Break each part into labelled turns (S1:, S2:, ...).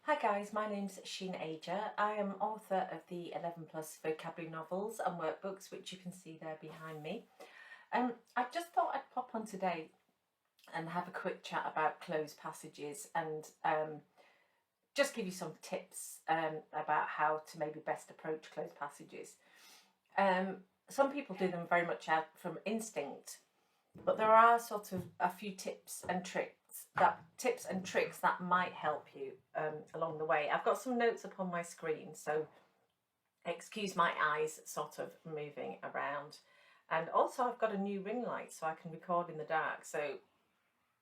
S1: Hi guys, my name's Sheena Ager. I am author of the 11 plus vocabulary novels and workbooks, which you can see there behind me. I just thought I'd pop on today and have a quick chat about closed passages and just give you some tips about how to maybe best approach closed passages. Some people do them very much out from instinct, but there are sort of a few tips and tricks that might help you along the way. I've got some notes up on my screen, so excuse my eyes sort of moving around. And also I've got a new ring light so I can record in the dark, so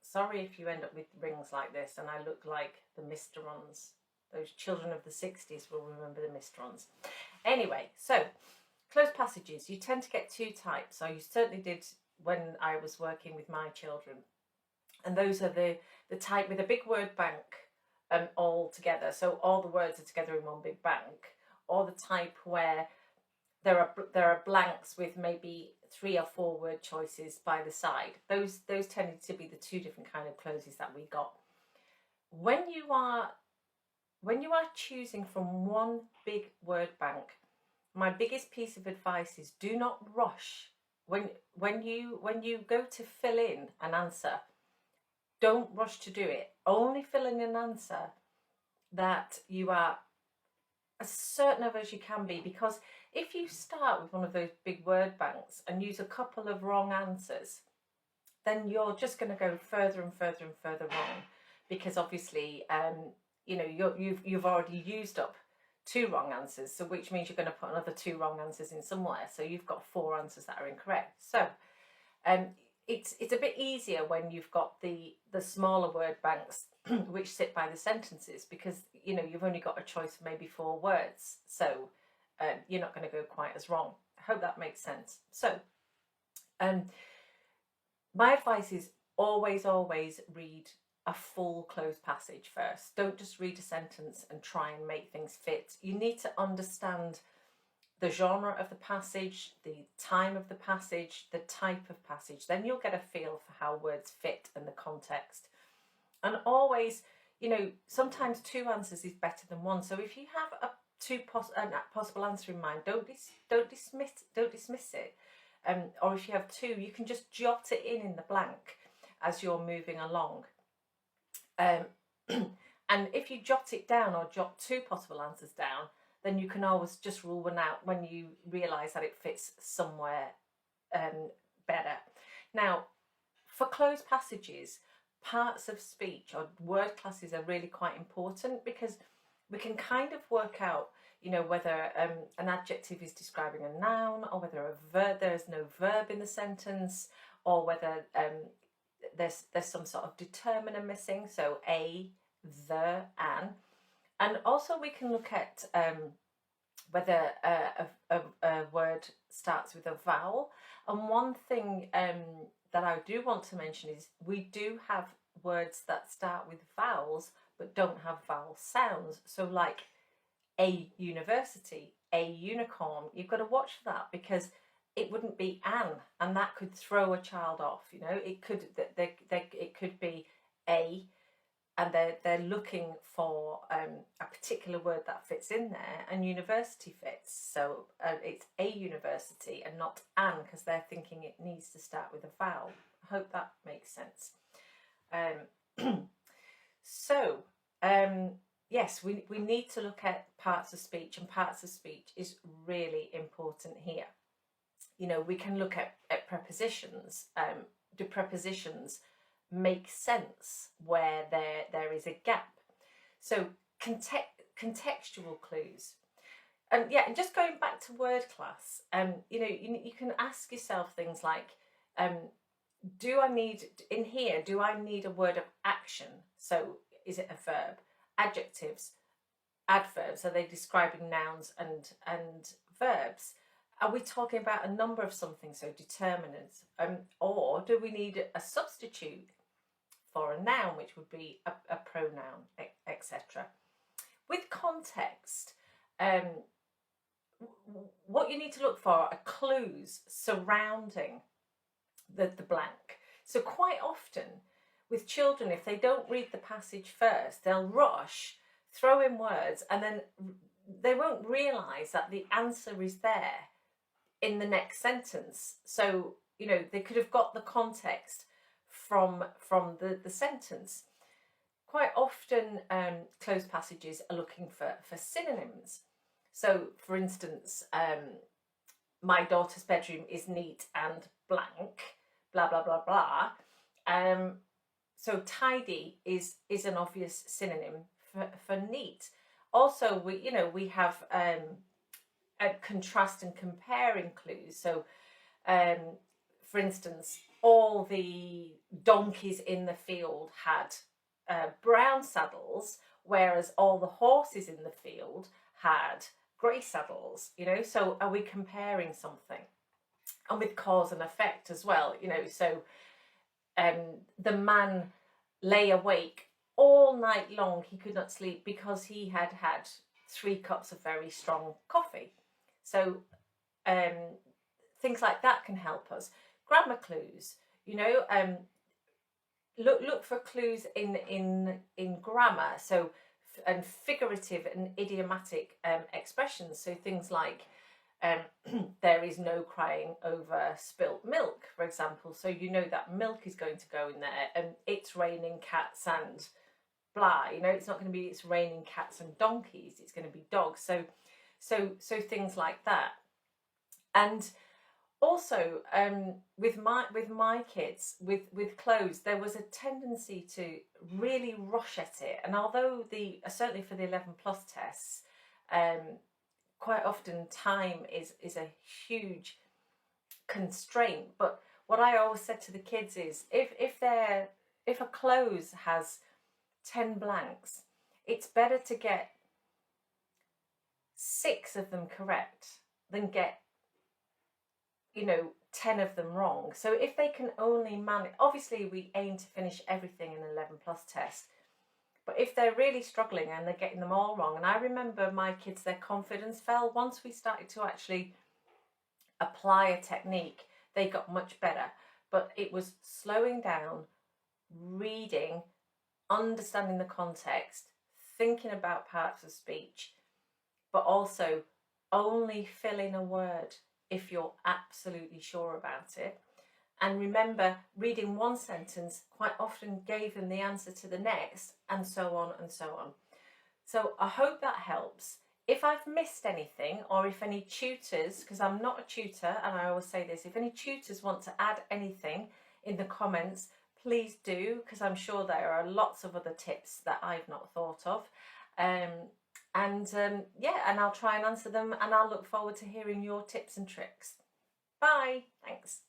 S1: sorry if you end up with rings like this and I look like the Misterons. Those children of the 60s will remember the Misterons. Anyway, so closed passages, you tend to get two types. So you certainly did when I was working with my children. And those are the type with a big word bank all together. So all the words are together in one big bank. Or the type where there are blanks with maybe 3 or 4 word choices by the side. Those tended to be the two different kind of closes that we got. When you are choosing from one big word bank, my biggest piece of advice is do not rush. When you go to fill in an answer, don't rush to do it. Only fill in an answer that you are as certain of as you can be, because if you start with one of those big word banks and use a couple of wrong answers, then you're just going to go further and further and further wrong, because obviously you've already used up 2 wrong answers, so which means you're going to put another 2 wrong answers in somewhere, so you've got 4 answers that are incorrect. So it's a bit easier when you've got the smaller word banks which sit by the sentences, because you've only got a choice of maybe 4 words, so you're not going to go quite as wrong. I hope that makes sense. So my advice is always read a full closed passage first. Don't just read a sentence and try and make things fit. You need to understand the genre of the passage, the time of the passage, the type of passage. Then you'll get a feel for how words fit and the context. And always, sometimes 2 answers is better than 1. So if you have a possible answer in mind, don't dismiss it. Or if you have 2, you can just jot it in the blank as you're moving along. And if you jot it down or jot 2 possible answers down, then you can always just rule one out when you realise that it fits somewhere better. Now, for closed passages, parts of speech or word classes are really quite important, because we can kind of work out, whether an adjective is describing a noun, or whether there's no verb in the sentence, or whether there's some sort of determiner missing, so a, the, an. And also we can look at whether a word starts with a vowel. And one thing that I do want to mention is we do have words that start with vowels but don't have vowel sounds. So like a university, a unicorn, you've got to watch for that, because it wouldn't be an, and that could throw a child off. It could be a, and they're looking for a particular word that fits in there, and university fits, so it's a university and not an, because they're thinking it needs to start with a vowel. I hope that makes sense. So yes, we need to look at parts of speech, and parts of speech is really important here. We can look at prepositions. Do prepositions make sense where there is a gap? So contextual clues. And just going back to word class, you can ask yourself things like, do I need a word of action? So is it a verb? Adjectives, adverbs, are they describing nouns and verbs? Are we talking about a number of something, so determinants? Or do we need a substitute for a noun, which would be a pronoun, etc.? With context, what you need to look for are clues surrounding the blank. So quite often with children, if they don't read the passage first, they'll rush throw in words, and then they won't realise that the answer is there in the next sentence. So, you know, they could have got the context from the sentence. Quite often, closed passages are looking for synonyms. So, for instance, my daughter's bedroom is neat and blank, blah, blah, blah, blah. So tidy is an obvious synonym for neat. Also, we have a contrast and comparing clues. So, for instance, all the donkeys in the field had brown saddles, whereas all the horses in the field had grey saddles, you know. So are we comparing something? And with cause and effect as well, you know. So the man lay awake all night long. He could not sleep because he had had 3 cups of very strong coffee. So things like that can help us. Grammar clues, you know, look for clues in grammar. So and figurative and idiomatic expressions. So things like there is no crying over spilt milk, for example. So you know that milk is going to go in there, and it's raining cats and blah. You know, it's not going to be it's raining cats and donkeys. It's going to be dogs. So things like that. And also, with my kids, with CLOZE, there was a tendency to really rush at it. And although certainly for the 11 plus tests, quite often time is a huge constraint. But what I always said to the kids is, if a CLOZE has 10 blanks, it's better to get 6 of them correct than get 10 of them wrong. So if they can only manage, obviously we aim to finish everything in an 11 plus test, but if they're really struggling and they're getting them all wrong, and I remember my kids, their confidence fell once we started to actually apply a technique. They got much better, but it was slowing down, reading, understanding the context, thinking about parts of speech, but also only fill in a word if you're absolutely sure about it. And remember, reading one sentence quite often gave them the answer to the next, and so on and so on. So I hope that helps. If I've missed anything, or if any tutors, because I'm not a tutor, and I always say this, if any tutors want to add anything in the comments, please do, because I'm sure there are lots of other tips that I've not thought of. Yeah, and I'll try and answer them, and I'll look forward to hearing your tips and tricks. Bye. Thanks.